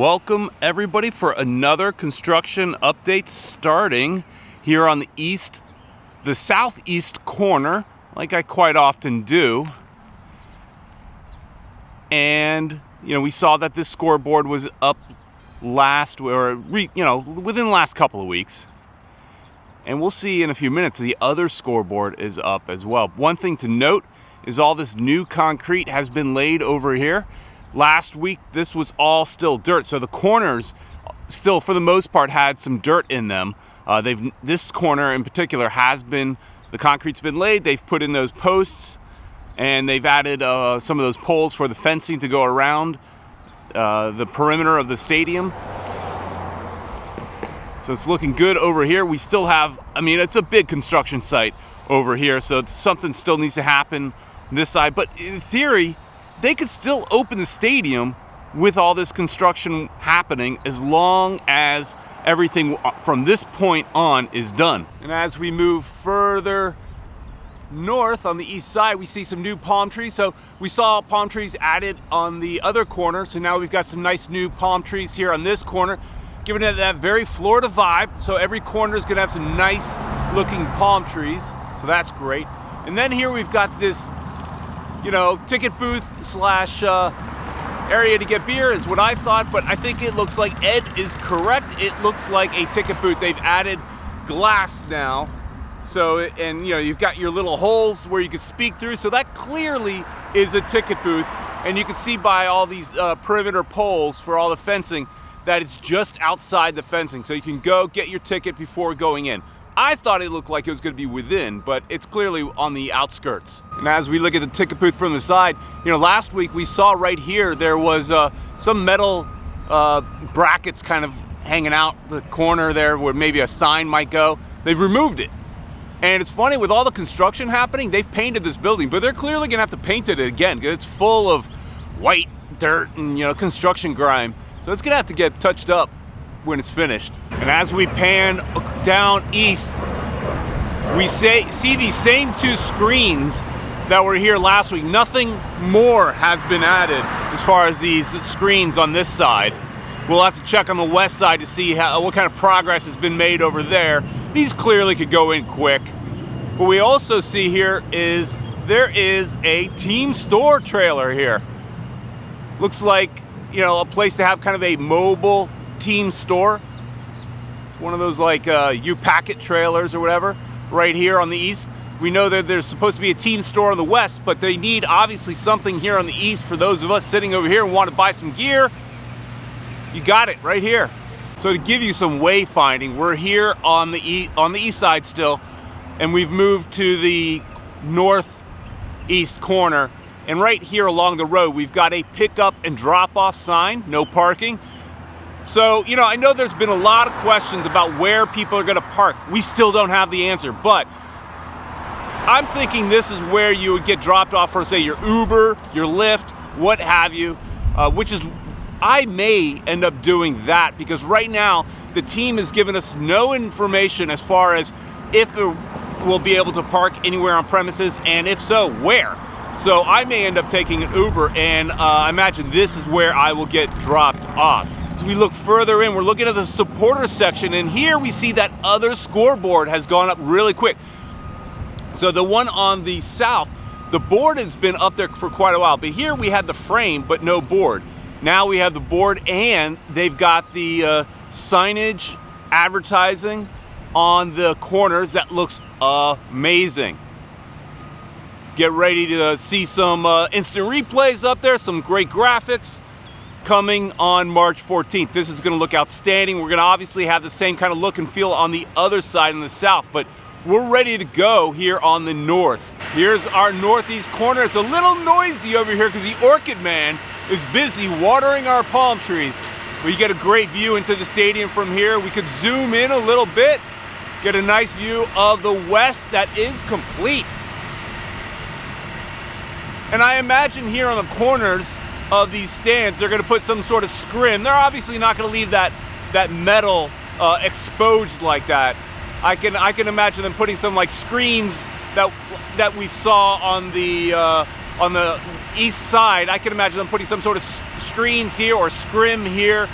Welcome everybody for another construction update starting here on the southeast corner, like I quite often do. And we saw that this scoreboard was up within the last couple of weeks. And we'll see in a few minutes the other scoreboard is up as well. One thing to note is all this new concrete has been laid over here. Last week, this was all still dirt, so the corners still, for the most part, had some dirt in them. This corner in particular the concrete's been laid. They've put in those posts, and they've added some of those poles for the fencing to go around the perimeter of the stadium. So it's looking good over here. We still have, it's a big construction site over here, so something still needs to happen on this side. But in theory, they could still open the stadium with all this construction happening as long as everything from this point on is done. And as we move further north on the east side, we see some new palm trees. So we saw palm trees added on the other corner. So now we've got some nice new palm trees here on this corner, giving it that very Florida vibe. So every corner is gonna have some nice looking palm trees. So that's great. And then here we've got this ticket booth / area to get beer is what I thought, but I think it looks like Ed is correct. It looks like a ticket booth. They've added glass now. So, and you've got your little holes where you can speak through. So that clearly is a ticket booth. And you can see by all these perimeter poles for all the fencing that it's just outside the fencing. So you can go get your ticket before going in. I thought it looked like it was going to be within, but it's clearly on the outskirts. And as we look at the ticket booth from the side, last week we saw right here there was some metal brackets kind of hanging out the corner there where maybe a sign might go. They've removed it. And it's funny, with all the construction happening, they've painted this building, but they're clearly going to have to paint it again because it's full of white dirt and construction grime. So it's going to have to get touched up when it's finished. And as we pan down east, we see these same two screens that were here last week. Nothing more has been added as far as these screens on this side. We'll have to check on the west side to see what kind of progress has been made over there. These clearly could go in quick. What we also see here is there is a team store trailer here. Looks like a place to have kind of a mobile team store. It's one of those like U-Packet trailers or whatever right here on the east. We know that there's supposed to be a team store on the west, but they need obviously something here on the east for those of us sitting over here and want to buy some gear. You got it right here. So to give you some wayfinding, we're here on the east side still, and we've moved to the northeast corner. And right here along the road, we've got a pickup and drop-off sign, no parking. So, I know there's been a lot of questions about where people are going to park. We still don't have the answer, but I'm thinking this is where you would get dropped off for, say, your Uber, your Lyft, what have you, I may end up doing that because right now the team has given us no information as far as if we'll be able to park anywhere on premises, and if so, where. So I may end up taking an Uber, and I imagine this is where I will get dropped off. As we look further in, we're looking at the supporter section, and here we see that other scoreboard has gone up really quick. So the one on the south, the board has been up there for quite a while, but here we had the frame but no board. Now we have the board, and they've got the signage advertising on the corners. That looks amazing. Get ready to see some instant replays up there, some great graphics coming on March 14th. This is going to look outstanding. We're going to obviously have the same kind of look and feel on the other side in the south, but we're ready to go here on the north. Here's our northeast corner. It's a little noisy over here because the Orchid Man is busy watering our palm trees. We get a great view into the stadium from here. We could zoom in a little bit, get a nice view of the west that is complete. And I imagine here on the corners of these stands, they're going to put some sort of scrim. They're obviously not going to leave that metal exposed like that. I can imagine them putting some like screens that we saw on the east side. I can imagine them putting some sort of screens here or scrim here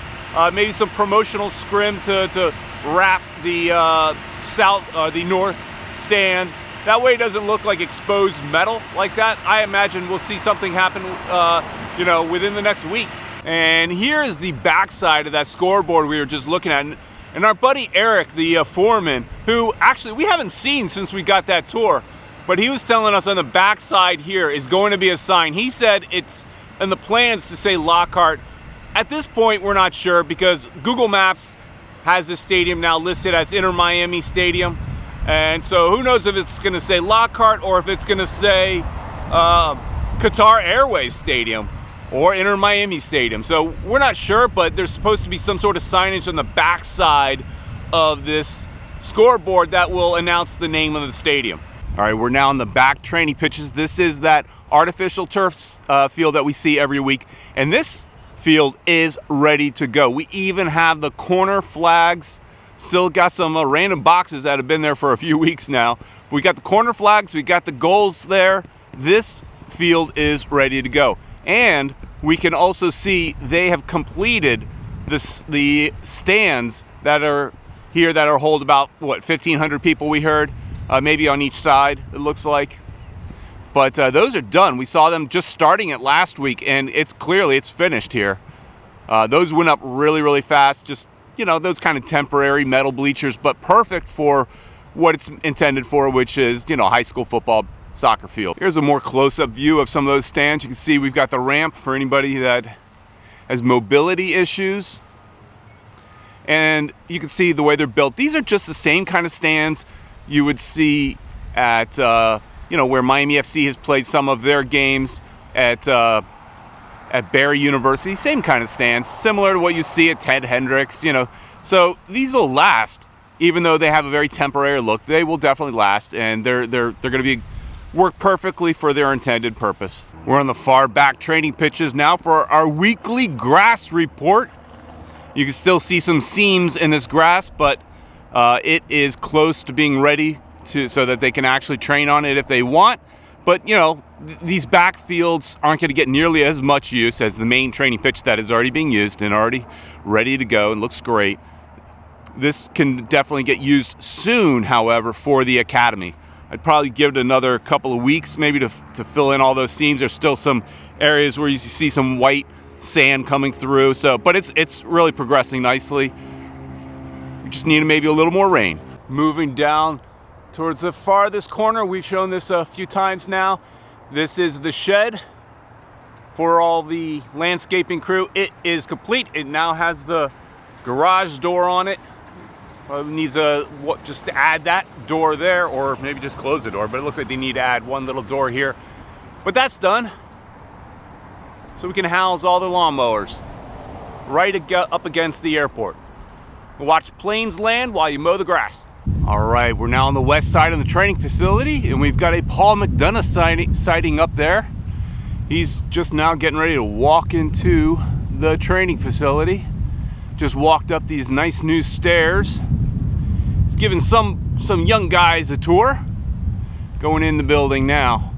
maybe some promotional scrim to wrap the the north stands. That way it doesn't look like exposed metal like that. I imagine we'll see something happen, within the next week. And here is the backside of that scoreboard we were just looking at. And our buddy Eric, the foreman, who actually we haven't seen since we got that tour, but he was telling us on the backside here is going to be a sign. He said it's in the plans to say Lockhart. At this point, we're not sure because Google Maps has this stadium now listed as Inter Miami Stadium. And so who knows if it's going to say Lockhart or if it's going to say Qatar Airways Stadium or Inter Miami Stadium. So we're not sure, but there's supposed to be some sort of signage on the backside of this scoreboard that will announce the name of the stadium. All right, we're now on the back training pitches. This is that artificial turf field that we see every week. And this field is ready to go. We even have the corner flags. Still got some random boxes that have been there for a few weeks now. We got the corner flags, we got the goals there. This field is ready to go. And we can also see they have completed the stands that are here that are hold about, 1,500 people we heard, maybe on each side, it looks like. But those are done. We saw them just starting it last week, and it's finished here. Those went up really, really fast, just those kind of temporary metal bleachers, but perfect for what it's intended for, which is, high school football, soccer field. Here's a more close-up view of some of those stands. You can see we've got the ramp for anybody that has mobility issues. And you can see the way they're built. These are just the same kind of stands you would see at, where Miami FC has played some of their games at Barry University. Same kind of stands, similar to what you see at Ted Hendricks, So these will last, even though they have a very temporary look. They will definitely last, and they're going to work perfectly for their intended purpose. We're on the far back training pitches now for our weekly grass report. You can still see some seams in this grass, but it is close to being ready so that they can actually train on it if they want. But, these backfields aren't going to get nearly as much use as the main training pitch that is already being used and already ready to go and looks great. This can definitely get used soon, however, for the academy. I'd probably give it another couple of weeks maybe to fill in all those seams. There's still some areas where you see some white sand coming through. But it's really progressing nicely. We just need maybe a little more rain. Moving down towards the farthest corner, we've shown this a few times now. This is the shed for all the landscaping crew. It is complete. It now has the garage door on it. Well, it needs just to add that door there, or maybe just close the door, but it looks like they need to add one little door here. But that's done. So we can house all the lawnmowers right up against the airport. Watch planes land while you mow the grass. All right, we're now on the west side of the training facility, and we've got a Paul McDonough sighting up there. He's just now getting ready to walk into the training facility. Just walked up these nice new stairs. He's giving some young guys a tour. Going in the building now.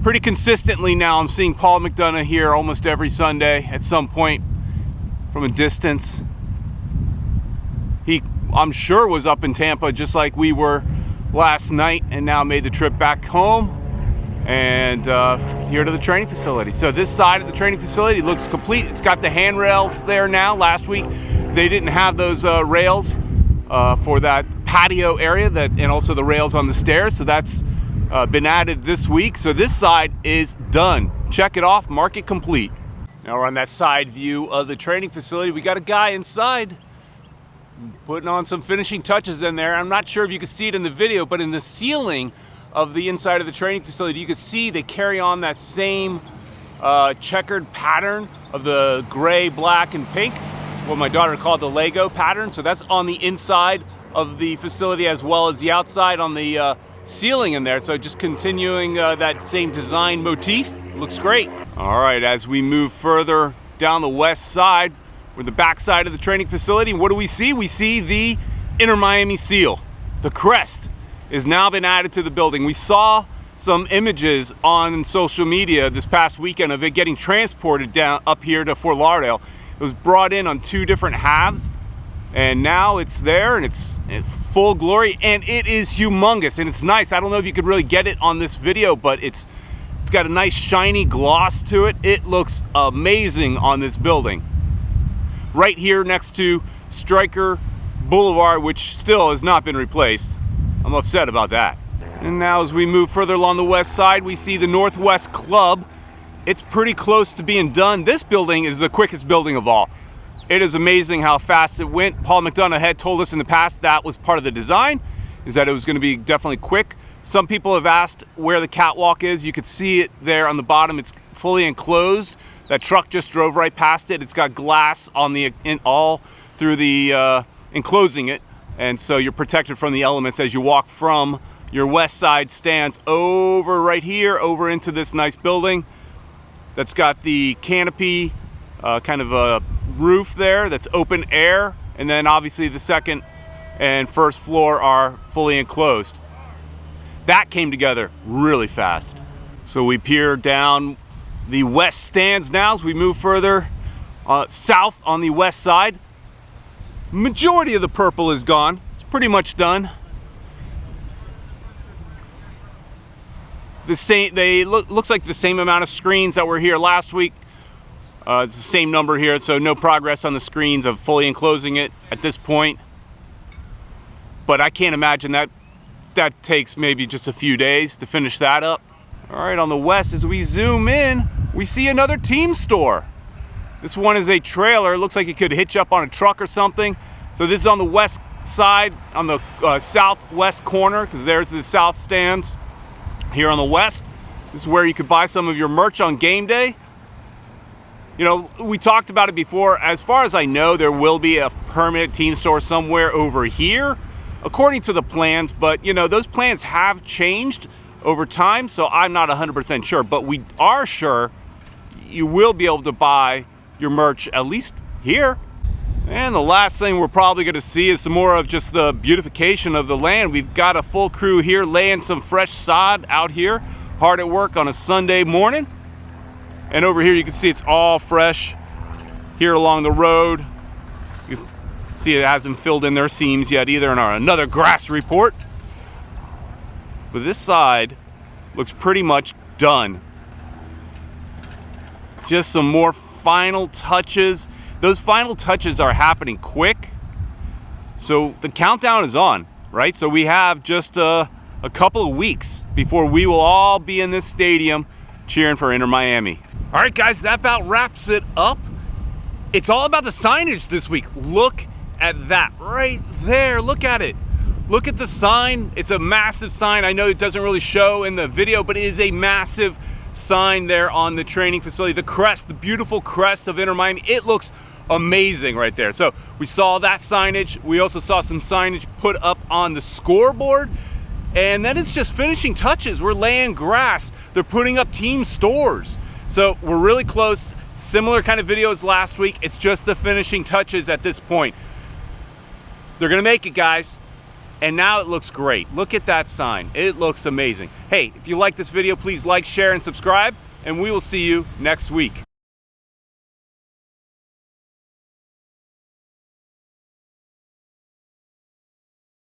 Pretty consistently now, I'm seeing Paul McDonough here almost every Sunday at some point from a distance. He, I'm sure, was up in Tampa just like we were last night, and now made the trip back home and here to the training facility. So this side of the training facility looks complete. It's got the handrails there now. Last week they didn't have those rails for that patio area, and also the rails on the stairs. So that's been added this week. So this side is done. Check it off, mark it complete. Now we're on that side view of the training facility. We got a guy inside putting on some finishing touches in there. I'm not sure if you can see it in the video, but in the ceiling of the inside of the training facility, you can see they carry on that same checkered pattern of the gray, black, and pink, what my daughter called the Lego pattern. So that's on the inside of the facility as well as the outside on the ceiling in there. So just continuing that same design motif. Looks great. All right, as we move further down the west side, we're the back side of the training facility. What do we see? We see the Inter Miami seal. The crest has now been added to the building. We saw some images on social media this past weekend of it getting transported down up here to Fort Lauderdale. It was brought in on 2 different halves, and now it's there and it's in full glory, and it is humongous and it's nice. I don't know if you could really get it on this video, but it's got a nice shiny gloss to it. It looks amazing on this building. Right here next to Stryker Boulevard, which still has not been replaced. I'm upset about that. And now as we move further along the west side, we see the Northwest Club. It's pretty close to being done. This building is the quickest building of all. It is amazing how fast it went. Paul McDonough had told us in the past that was part of the design, is that it was going to be definitely quick. Some people have asked where the catwalk is. You could see it there on the bottom. It's fully enclosed. That truck just drove right past it. It's got glass on all through the enclosing it, and so you're protected from the elements as you walk from your west side stands over right here, over into this nice building that's got the canopy, kind of a roof there that's open air, and then obviously the second and first floor are fully enclosed. That came together really fast. So we peer down the west stands now as we move further south on the west side. Majority of the purple is gone. It's pretty much done. Looks like the same amount of screens that were here last week. It's the same number here, so no progress on the screens of fully enclosing it at this point. But I can't imagine that takes maybe just a few days to finish that up. All right, on the west, as we zoom in, we see another team store. This one is a trailer. It looks like it could hitch up on a truck or something. So this is on the west side, on the southwest corner, because there's the south stands. Here on the west, this is where you could buy some of your merch on game day. You know, we talked about it before. As far as I know, there will be a permanent team store somewhere over here, according to the plans. But, you know, those plans have changed over time, so I'm not 100% sure. But we are sure you will be able to buy your merch, at least here. And the last thing we're probably going to see is some more of just the beautification of the land. We've got a full crew here laying some fresh sod out here, hard at work on a Sunday morning. And over here you can see it's all fresh here along the road. You can see it hasn't filled in their seams yet either in our another grass report. But this side looks pretty much done. Just some more final touches. Those final touches are happening quick. So the countdown is on, right? So we have just a couple of weeks before we will all be in this stadium cheering for Inter Miami. All right, guys, that about wraps it up. It's all about the signage this week. Look at that right there. Look at it. Look at the sign. It's a massive sign. I know it doesn't really show in the video, but it is a massive sign there on the training facility. The crest, the beautiful crest of Inter Miami. It looks amazing right there. So we saw that signage. We also saw some signage put up on the scoreboard. And then it's just finishing touches. We're laying grass. They're putting up team stores. So we're really close. Similar kind of video as last week. It's just the finishing touches at this point. They're going to make it, guys. And now it looks great. Look at that sign. It looks amazing. Hey, if you like this video, please like, share, and subscribe. And we will see you next week.